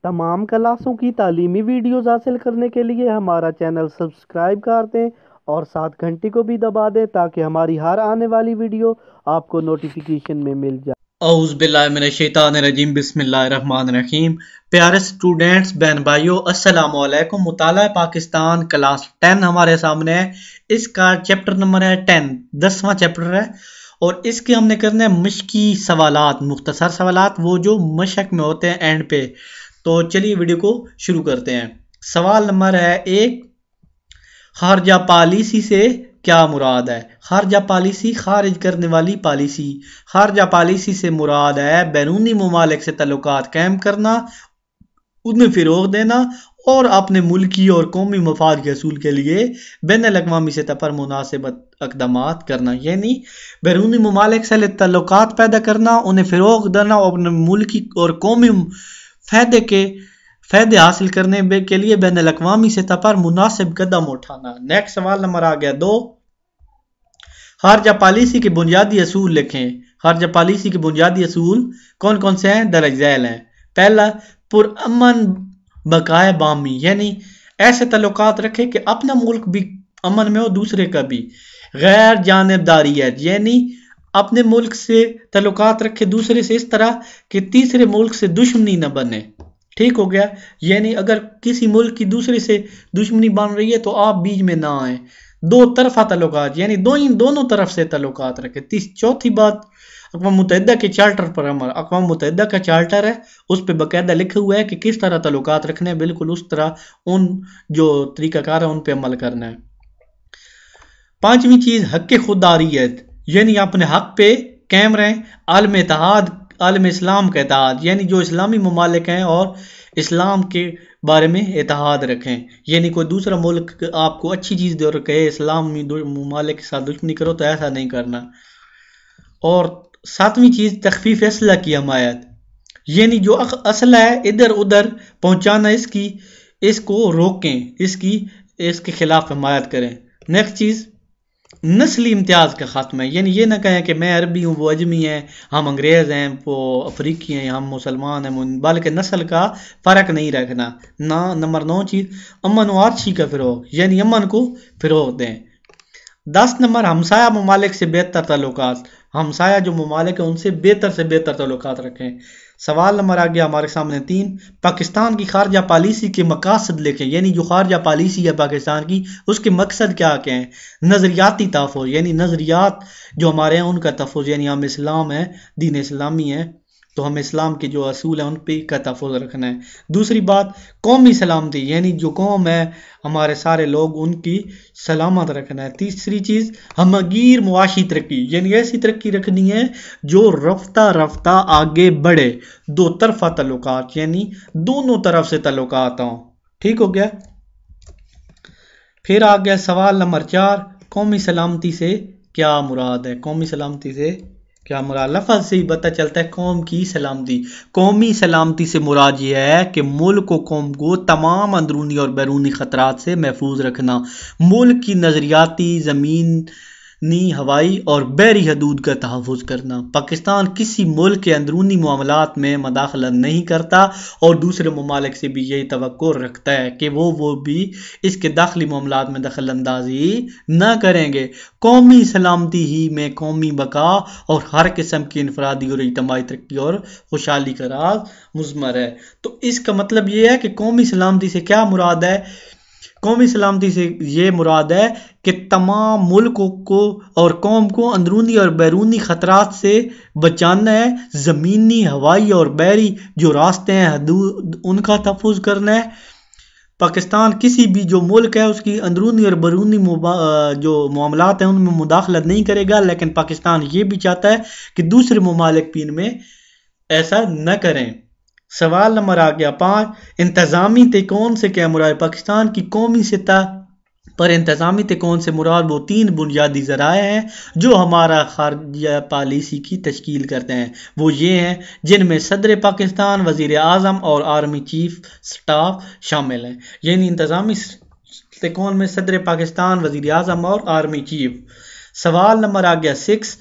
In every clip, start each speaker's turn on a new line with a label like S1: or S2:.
S1: تمام کلاسوں کی تعلیمی ویڈیوز حاصل کرنے کے لیے ہمارا چینل سبسکرائب کر دیں اور ساتھ گھنٹی کو بھی دبا دیں تاکہ ہماری ہر آنے والی ویڈیو آپ کو نوٹیفیکیشن میں مل جائے۔
S2: اعوذ باللہ من الشیطان الرجیم، بسم اللہ الرحمن الرحیم۔ پیارے اسٹوڈنٹس، بہن بھائیو، السلام علیکم۔ مطالعہ پاکستان کلاس 10 ہمارے سامنے ہے۔ اس کا چیپٹر نمبر ہے 10واں چیپٹر ہے، اور اس کے ہم نے کرنا ہے مشقی سوالات، مختصر سوالات، وہ جو مشق میں ہوتے ہیں اینڈ پہ۔ تو چلیے ویڈیو کو شروع کرتے ہیں۔ سوال نمبر ہے 1، خارجہ پالیسی سے کیا مراد ہے؟ خارجہ پالیسی، خارج کرنے والی پالیسی۔ خارجہ پالیسی سے مراد ہے بیرونی ممالک سے تعلقات قائم کرنا، انہیں فروغ دینا اور اپنے ملکی اور قومی مفاد کے حصول کے لیے بین الاقوامی سطح پر مناسب اقدامات کرنا، یعنی بیرونی ممالک سے تعلقات پیدا کرنا، انہیں فروغ دینا اور اپنے ملکی اور قومی فائدے حاصل کرنے کے لیے بین الاقوامی سطح پر مناسب قدم اٹھانا۔ نیکسٹ سوال نمبر آ گیا 2، خارجہ پالیسی کے بنیادی اصول لکھیں۔ خارجہ پالیسی کے بنیادی اصول کون کون سے ہیں؟ درج ذیل ہیں۔ پہلا، پرامن بقائے بامی، یعنی ایسے تعلقات رکھے کہ اپنا ملک بھی امن میں ہو، دوسرے کا بھی۔ غیر جانبداریت، یعنی اپنے ملک سے تعلقات رکھے دوسرے سے اس طرح کہ تیسرے ملک سے دشمنی نہ بنے۔ ٹھیک ہو گیا؟ یعنی اگر کسی ملک کی دوسرے سے دشمنی بن رہی ہے تو آپ بیچ میں نہ آئیں۔ دو طرفہ تعلقات، یعنی دونوں طرف سے تعلقات رکھے۔ چوتھی بات، اقوام متحدہ کے چارٹر پر عمل۔ اقوام متحدہ کا چارٹر ہے، اس پہ باقاعدہ لکھا ہوا ہے کہ کس طرح تعلقات رکھنے ہیں، بالکل اس طرح ان جو طریقہ کار ہے ان پہ عمل کرنا ہے۔ پانچویں چیز، حق خودداریت، یعنی اپنے حق پہ قائم رہیں۔ عالم اتحاد، عالم اسلام کا اتحاد، یعنی جو اسلامی ممالک ہیں اور اسلام کے بارے میں اتحاد رکھیں، یعنی کوئی دوسرا ملک آپ کو اچھی چیز دے اور کہے اسلامی ممالک کے ساتھ دشمنی کرو، تو ایسا نہیں کرنا۔ اور ساتویں چیز، تخفیف اسلحہ کی حمایت، یعنی جو اسلحہ ہے ادھر ادھر پہنچانا، اس کو روکیں، اس کے خلاف حمایت کریں۔ نیکسٹ چیز، نسلی امتیاز کا خاتمہ، یعنی یہ نہ کہیں کہ میں عربی ہوں وہ اجمی ہیں، ہم انگریز ہیں وہ افریقی ہیں، ہم مسلمان ہیں، بلکہ نسل کا فرق نہیں رکھنا۔ نمبر 9 چیز، امن و آرشی کا فروغ، یعنی امن کو فروغ دیں۔ 10 نمبر، ہمسایہ ممالک سے بہتر تعلقات، ہمسایہ جو ممالک ہیں ان سے بہتر تعلقات رکھیں۔ سوال نمبر آ گیا ہمارے سامنے 3، پاکستان کی خارجہ پالیسی کے مقاصد لکھیں، یعنی جو خارجہ پالیسی ہے پاکستان کی، اس کے مقصد کیا ہیں؟ نظریاتی تحفظ، یعنی نظریات جو ہمارے ہیں ان کا تحفظ، یعنی ہم اسلام ہیں، دین اسلامی ہے تو ہم اسلام کے جو اصول ہیں ان پہ کا تحفظ رکھنا ہے۔ دوسری بات، قومی سلامتی، یعنی جو قوم ہے ہمارے سارے لوگ ان کی سلامت رکھنا ہے۔ تیسری چیز، ہمگیر معاشی ترقی، یعنی ایسی ترقی رکھنی ہے جو رفتہ رفتہ آگے بڑھے۔ دو طرفہ تعلقات، یعنی دونوں طرف سے تعلقات ہوں۔ ٹھیک ہو گیا؟ پھر آ گیا سوال نمبر 4، قومی سلامتی سے کیا مراد ہے؟ قومی سلامتی سے کیا مراد؟ لفظ سے ہی پتہ چلتا ہے قوم کی سلامتی۔ قومی سلامتی سے مراد یہ ہے کہ ملک و قوم کو تمام اندرونی اور بیرونی خطرات سے محفوظ رکھنا، ملک کی نظریاتی، زمینی، ہوائی اور بحری حدود کا تحفظ کرنا۔ پاکستان کسی ملک کے اندرونی معاملات میں مداخلت نہیں کرتا اور دوسرے ممالک سے بھی یہی توقع رکھتا ہے کہ وہ بھی اس کے داخلی معاملات میں دخل اندازی نہ کریں گے۔ قومی سلامتی ہی میں قومی بقا اور ہر قسم کی انفرادی اور اجتماعی ترقی اور خوشحالی کا راز مضمر ہے۔ تو اس کا مطلب یہ ہے کہ قومی سلامتی سے کیا مراد ہے؟ قومی سلامتی سے یہ مراد ہے کہ تمام ملکوں کو اور قوم کو اندرونی اور بیرونی خطرات سے بچانا ہے، زمینی، ہوائی اور بحری جو راستے ہیں، حدود، ان کا تحفظ کرنا ہے۔ پاکستان کسی بھی جو ملک ہے اس کی اندرونی اور بیرونی جو معاملات ہیں ان میں مداخلت نہیں کرے گا، لیکن پاکستان یہ بھی چاہتا ہے کہ دوسرے ممالک بھی ان میں ایسا نہ کریں۔ سوال نمبر آ گیا 5، انتظامی تکون سے کیا مراد؟ پاکستان کی قومی سطح پر انتظامی تکون سے مراد وہ 3 بنیادی ذرائع ہیں جو ہمارا خارجہ پالیسی کی تشکیل کرتے ہیں۔ وہ یہ ہیں جن میں صدر پاکستان، وزیر اعظم اور آرمی چیف سٹاف شامل ہیں، یعنی انتظامی تکون میں صدر پاکستان، وزیر اعظم اور آرمی چیف۔ سوال نمبر آ گیا 6،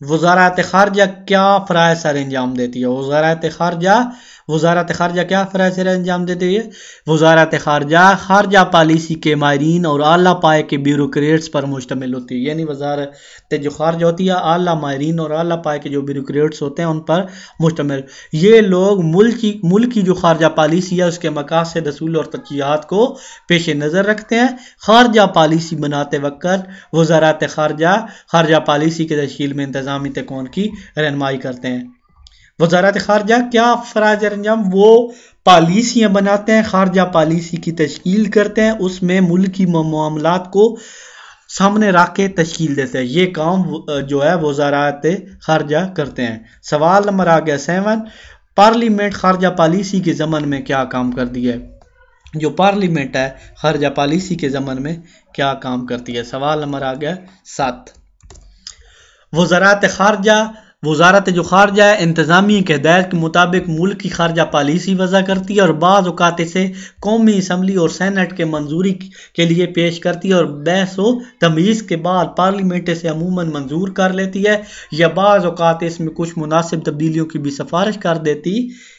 S2: وزارت خارجہ کیا فرائض سر انجام دیتی ہے؟ وزارت خارجہ وزارت خارجہ کیا فرائض انجام دیتے ہیں؟ وزارت خارجہ پالیسی کے ماہرین اور اعلیٰ پائے کے بیوروکریٹس پر مشتمل ہوتی ہے، یعنی وزارت جو خارجہ ہوتی ہے اعلیٰ ماہرین اور اعلیٰ پائے کے جو بیوروکریٹس ہوتے ہیں ان پر مشتمل. یہ لوگ ملک کی جو خارجہ پالیسی ہے اس کے مقاصد، اصول اور ترجیحات کو پیش نظر رکھتے ہیں. خارجہ پالیسی بناتے وقت وزارت خارجہ پالیسی کی تشکیل میں انتظامی تکون کی رہنمائی کرتے ہیں. وزارت خارجہ کیا فرائض انجام؟ وہ پالیسیاں بناتے ہیں، خارجہ پالیسی کی تشکیل کرتے ہیں، اس میں ملکی معاملات کو سامنے رکھ کے تشکیل دیتے ہیں. یہ کام جو ہے وزارت خارجہ کرتے ہیں. سوال نمبر آ گیا 7. پارلیمنٹ خارجہ پالیسی کے ضمن میں کیا کام کرتی ہے؟ جو پارلیمنٹ ہے خارجہ پالیسی کے ضمن میں کیا کام کرتی ہے؟ سوال نمبر آ گیا 7. وزارت جو خارجہ ہے انتظامی کے ہدایت کے مطابق ملک کی خارجہ پالیسی وضع کرتی ہے اور بعض اوقات اسے قومی اسمبلی اور سینٹ کے منظوری کے لیے پیش کرتی ہے اور بحث و تمیز کے بعد پارلیمنٹ اسے عموماً منظور کر لیتی ہے یا بعض اوقات اس میں کچھ مناسب تبدیلیوں کی بھی سفارش کر دیتی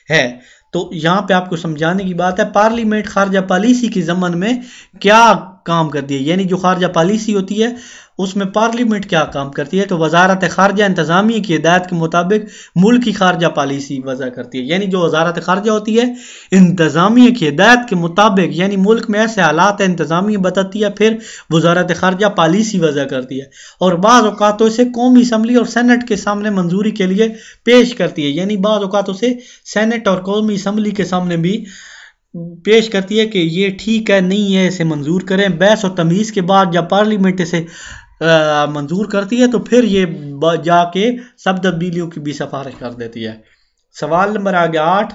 S2: ہے. تو یہاں پہ آپ کو سمجھانے کی بات ہے پارلیمنٹ خارجہ پالیسی کے ضمن میں کیا کام کرتی ہے، یعنی جو خارجہ پالیسی ہوتی ہے اس میں پارلیمنٹ کیا کام کرتی ہے. تو وزارت خارجہ انتظامیہ کی ہدایت کے مطابق ملک کی خارجہ پالیسی وضع کرتی ہے، یعنی جو وزارت خارجہ ہوتی ہے انتظامیہ کی ہدایت کے مطابق، یعنی ملک میں ایسے حالات ہے انتظامیہ بتاتی ہے، پھر وزارت خارجہ پالیسی وضع کرتی ہے اور بعض اوقات اسے قومی اسمبلی اور سینٹ کے سامنے منظوری کے لیے پیش کرتی ہے، یعنی بعض اوقات اسے سینٹ اور قومی اسمبلی کے سامنے بھی پیش کرتی ہے کہ یہ ٹھیک ہے نہیں ہے اسے منظور کریں. بحث و تمیز کے بعد جب پارلیمنٹ اسے منظور کرتی ہے تو پھر یہ جا کے سب تبدیلیوں کی بھی سفارش کر دیتی ہے. سوال نمبر آ گیا 8.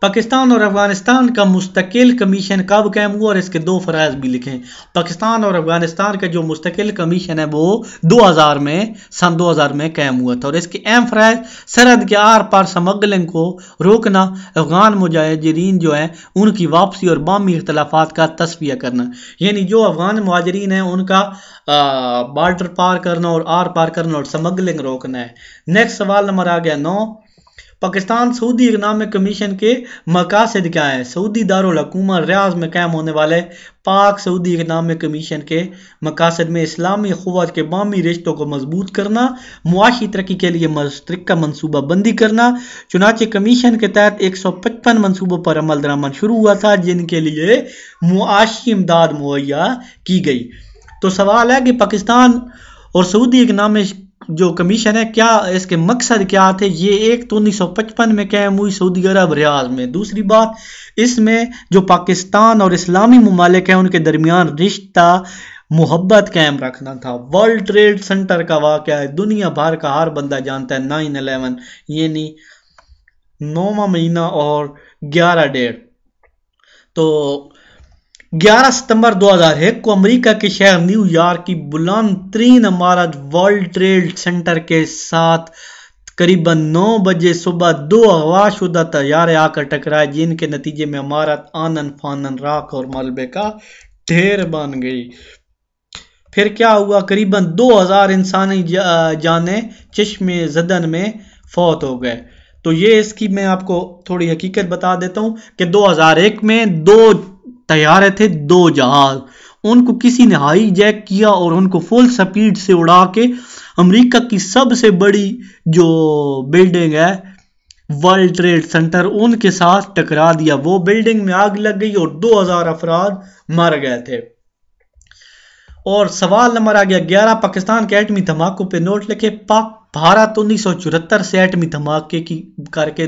S2: پاکستان اور افغانستان کا مستقل کمیشن کب قائم ہوا اور اس کے 2 فرائض بھی لکھیں. پاکستان اور افغانستان کا جو مستقل کمیشن ہے وہ سن 2000 میں قائم ہوا تھا اور اس کے اہم فرائض سرحد کے آر پار سمگلنگ کو روکنا، افغان مہاجرین جو ہیں ان کی واپسی اور باہمی اختلافات کا تصفیہ کرنا، یعنی جو افغان مہاجرین ہیں ان کا بارڈر پار کرنا اور آر پار کرنا اور سمگلنگ روکنا ہے. نیکسٹ سوال نمبر آ گیا 9. پاکستان سعودی اکنامک کمیشن کے مقاصد کیا ہیں؟ سعودی دارالحکومت ریاض میں قائم ہونے والے پاک سعودی اکنامک کمیشن کے مقاصد میں اسلامی اخوت کے باہمی رشتوں کو مضبوط کرنا، معاشی ترقی کے لیے مشترکہ منصوبہ بندی کرنا. چنانچہ کمیشن کے تحت 155 منصوبوں پر عمل درآمد شروع ہوا تھا جن کے لیے معاشی امداد مہیا کی گئی. تو سوال ہے کہ پاکستان اور سعودی اکنامک جو کمیشن ہے کیا اس کے مقصد کیا تھے؟ یہ ایک تو 1955 میں قائم ہوئی سعودی عرب ریاض میں. دوسری بات اس میں جو پاکستان اور اسلامی ممالک ہیں ان کے درمیان رشتہ محبت قائم رکھنا تھا. ورلڈ ٹریڈ سینٹر کا واقعہ ہے، دنیا بھر کا ہر بندہ جانتا ہے 9/11 یعنی 9واں مہینہ اور 11 ڈیٹ. تو 11 ستمبر 2001 کو امریکہ کے شہر نیو یارک کی بلند ترین عمارت ورلڈ ٹریڈ سینٹر کے ساتھ قریباً 9 بجے صبح 2 اغوا شدہ طیارے آ کر ٹکرائے جن کے نتیجے میں عمارت آنن فانن راکھ اور ملبے کا ڈھیر بن گئی. پھر کیا ہوا؟ قریباً 2000 انسانی جانیں چشم زدن میں فوت ہو گئے. تو یہ اس کی میں آپ کو تھوڑی حقیقت بتا دیتا ہوں کہ 2001 میں 2 طیارے تھے، 2 جہاز، ان کو کسی نے ہائی جیک کیا اور ان کو فل سپیڈ سے اڑا کے امریکہ کی سب سے بڑی جو بلڈنگ ہے ورلڈ ٹریڈ سینٹر ان کے ساتھ ٹکرا دیا. وہ بلڈنگ میں آگ لگ گئی اور 2000 افراد مر گئے تھے. اور سوال نمبر آ گیا 11. پاکستان کے ایٹمی دھماکوں پہ نوٹ لکھے. بھارت 1974 سے ایٹمی دھماکے کی کر کے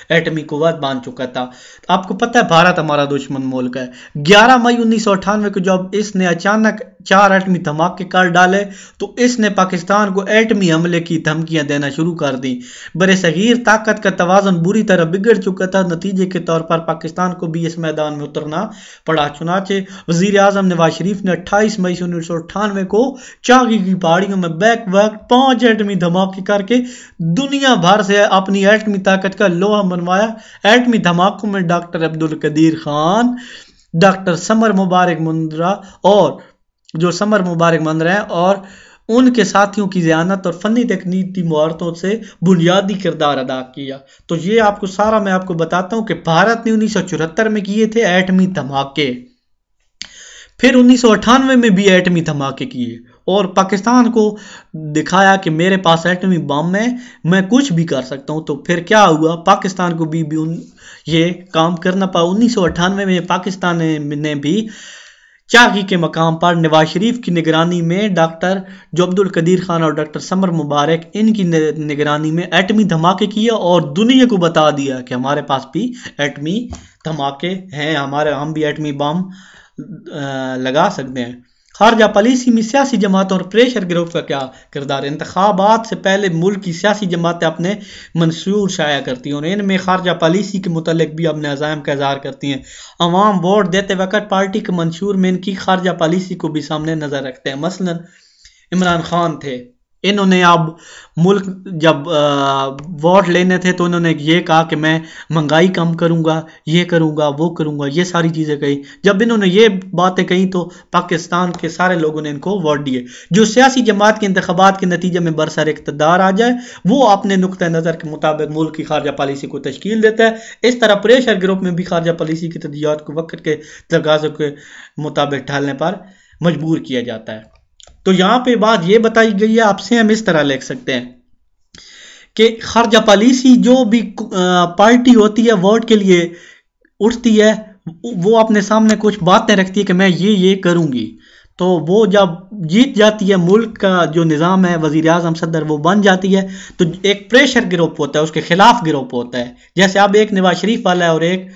S2: ایٹمی قوت بن چکا تھا. آپ کو پتہ ہے بھارت ہمارا دشمن ملک ہے. 11 مئی 1998 کو جب اس نے اچانک 4 ایٹمی دھماکے کر ڈالے تو اس نے پاکستان کو ایٹمی حملے کی دھمکیاں دینا شروع کر دی. برِ صغیر طاقت کا توازن بری طرح بگڑ چکا تھا. نتیجے کے طور پر پاکستان کو بھی اس میدان میں اترنا پڑا. چنانچہ وزیر اعظم نواز شریف نے 28 مئی 1998 کو چاگی کی پہاڑیوں میں بیک وقت 5 ایٹمی دھماکے کر کے دنیا بھر سے اپنی ایٹمی طاقت کا لوہا منوایا. ایٹمی دھماکوں میں ڈاکٹر عبدالقدیر خان، ڈاکٹر سمر مبارک مندرا اور جو سمر مبارک مندرا ہیں اور ان کے ساتھیوں کی ذہانت اور فنی تکنیکی مہارتوں سے بنیادی کردار ادا کیا۔ تو یہ آپ کو سارا میں آپ کو بتاتا ہوں کہ بھارت نے 1974 میں کیے تھے ایٹمی دھماکے، پھر 1998 میں بھی ایٹمی دھماکے کیے، اور پاکستان کو دکھایا کہ میرے پاس ایٹمی بم ہے، میں کچھ بھی کر سکتا ہوں۔ تو پھر کیا ہوا، پاکستان کو بھی یہ کام کرنا پڑا۔ 1998 میں پاکستان نے بھی چاغی کے مقام پر نواز شریف کی نگرانی میں ڈاکٹر جو عبد القدیر خان اور ڈاکٹر سمر مبارک ان کی نگرانی میں ایٹمی دھماکے کیا اور دنیا کو بتا دیا کہ ہمارے پاس بھی ایٹمی دھماکے ہیں، ہم بھی ایٹمی بم لگا سکتے ہیں۔ خارجہ پالیسی میں سیاسی جماعتوں اور پریشر گروپ کا کیا کردار ہے؟ انتخابات سے پہلے ملک کی سیاسی جماعتیں اپنے منشور شائع کرتی ہیں اور ان میں خارجہ پالیسی کے متعلق بھی اپنے عزائم کا اظہار کرتی ہیں۔ عوام ووٹ دیتے وقت پارٹی کے منشور میں ان کی خارجہ پالیسی کو بھی سامنے نظر رکھتے ہیں۔ مثلا عمران خان تھے، انہوں نے اب ملک جب ووٹ لینے تھے تو انہوں نے یہ کہا کہ میں مہنگائی کم کروں گا، یہ کروں گا، وہ کروں گا، یہ ساری چیزیں کہی۔ جب انہوں نے یہ باتیں کہی تو پاکستان کے سارے لوگوں نے ان کو ووٹ دیے۔ جو سیاسی جماعت کے انتخابات کے نتیجے میں برسر اقتدار آ جائے وہ اپنے نقطہ نظر کے مطابق ملک کی خارجہ پالیسی کو تشکیل دیتا ہے۔ اس طرح پریشر گروپ میں بھی خارجہ پالیسی کی ترجیحات کو وقت کے تقاضوں کے مطابق ڈھالنے پر مجبور کیا جاتا ہے۔ تو یہاں پہ بات یہ بتائی گئی ہے، آپ سے ہم اس طرح لکھ سکتے ہیں کہ خارجہ پالیسی جو بھی پارٹی ہوتی ہے ووٹ کے لیے اٹھتی ہے، وہ اپنے سامنے کچھ باتیں رکھتی ہے کہ میں یہ کروں گی، تو وہ جب جیت جاتی ہے، ملک کا جو نظام ہے وزیر اعظم صدر وہ بن جاتی ہے، تو ایک پریشر گروپ ہوتا ہے، اس کے خلاف گروپ ہوتا ہے۔ جیسے اب ایک نواز شریف والا ہے اور ایک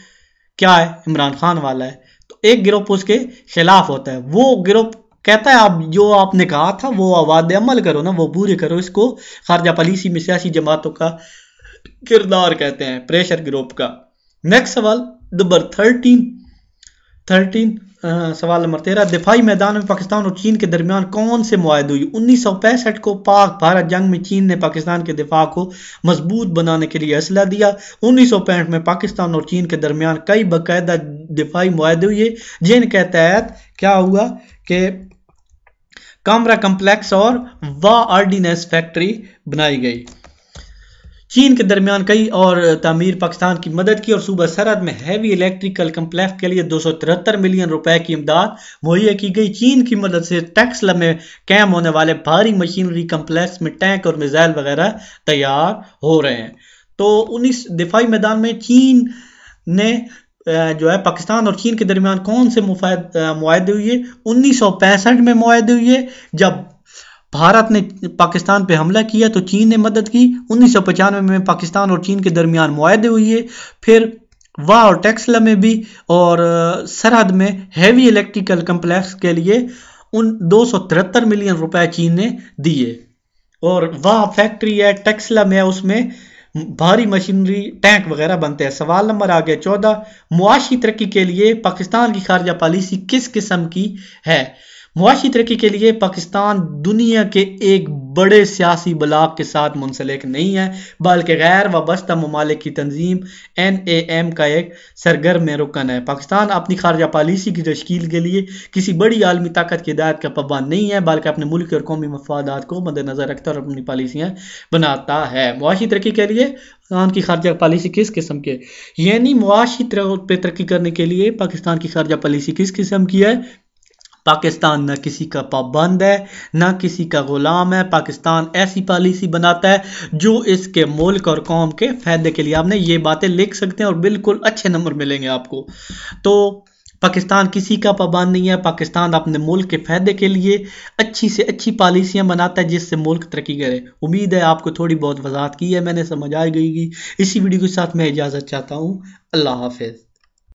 S2: کیا ہے عمران خان والا ہے، تو ایک گروپ اس کے خلاف ہوتا ہے۔ وہ گروپ کہتا ہے اب جو آپ نے کہا تھا وہ وعدے عمل کرو نا، وہ پورے کرو۔ اس کو خارجہ پالیسی میں سیاسی جماعتوں کا کردار کہتے ہیں، پریشر گروپ کا۔ نیکسٹ سوال نمبر 13 سوال نمبر 13، دفاعی میدان میں پاکستان اور چین کے درمیان کون سے معاہدے ہوئی؟ 1965 کو پاک بھارت جنگ میں چین نے پاکستان کے دفاع کو مضبوط بنانے کے لیے اسلحہ دیا۔ 1965 میں پاکستان اور چین کے درمیان کئی باقاعدہ دفاعی معاہدے ہوئے جن کے تحت کیا ہوا کہ کامرا کمپلیکس اور آرڈیننس فیکٹری بنائی گئی۔ چین کے درمیان کئی اور تعمیر پاکستان کی مدد کی اور صوبہ سرحد میں ہیوی الیکٹریکل کمپلیکس کے لیے 273 ملین روپے کی امداد مہیا کی گئی۔ چین کی مدد سے ٹیکسلا میں قائم ہونے والے بھاری مشینری کمپلیکس میں ٹینک اور میزائل وغیرہ تیار ہو رہے ہیں۔ تو دفاعی میدان میں چین نے جو ہے پاکستان اور چین کے درمیان کون سے معاہدے ہوئے؟ 1965 میں معاہدے ہوئے جب بھارت نے پاکستان پہ حملہ کیا تو چین نے مدد کی۔ 1995 میں پاکستان اور چین کے درمیان معاہدے ہوئے، پھر اور ٹیکسلا میں بھی، اور سرحد میں ہیوی الیکٹریکل کمپلیکس کے لیے 273 ملین روپے چین نے دیے، اور فیکٹری ہے ٹیکسلا میں، اس میں بھاری مشینری ٹینک وغیرہ بنتے ہیں۔ سوال نمبر آگے 14، معاشی ترقی کے لیے پاکستان کی خارجہ پالیسی کس قسم کی ہے؟ معاشی ترقی کے لیے پاکستان دنیا کے ایک بڑے سیاسی بلاک کے ساتھ منسلک نہیں ہے، بلکہ غیر وابستہ ممالک کی تنظیم NAM کا ایک سرگرم رکن ہے۔ پاکستان اپنی خارجہ پالیسی کی تشکیل کے لیے کسی بڑی عالمی طاقت کی ہدایت کا پابند نہیں ہے، بلکہ اپنے ملکی اور قومی مفادات کو مد نظر رکھتا ہے اور اپنی پالیسیاں بناتا ہے۔ معاشی ترقی کے لیے پاکستان کی خارجہ پالیسی کس قسم کی ہے؟ یعنی معاشی پہ ترقی کرنے کے لیے پاکستان کی خارجہ پالیسی کس قسم کی ہے؟ پاکستان نہ کسی کا پابند ہے نہ کسی کا غلام ہے، پاکستان ایسی پالیسی بناتا ہے جو اس کے ملک اور قوم کے فائدے کے لیے۔ آپ نے یہ باتیں لکھ سکتے ہیں اور بالکل اچھے نمبر ملیں گے آپ کو۔ تو پاکستان کسی کا پابند نہیں ہے، پاکستان اپنے ملک کے فائدے کے لیے اچھی سے اچھی پالیسیاں بناتا ہے جس سے ملک ترقی کرے۔ امید ہے آپ کو تھوڑی بہت وضاحت کی ہے میں نے، سمجھ آ گئی گی۔ اسی ویڈیو کے ساتھ میں اجازت چاہتا ہوں، اللہ حافظ۔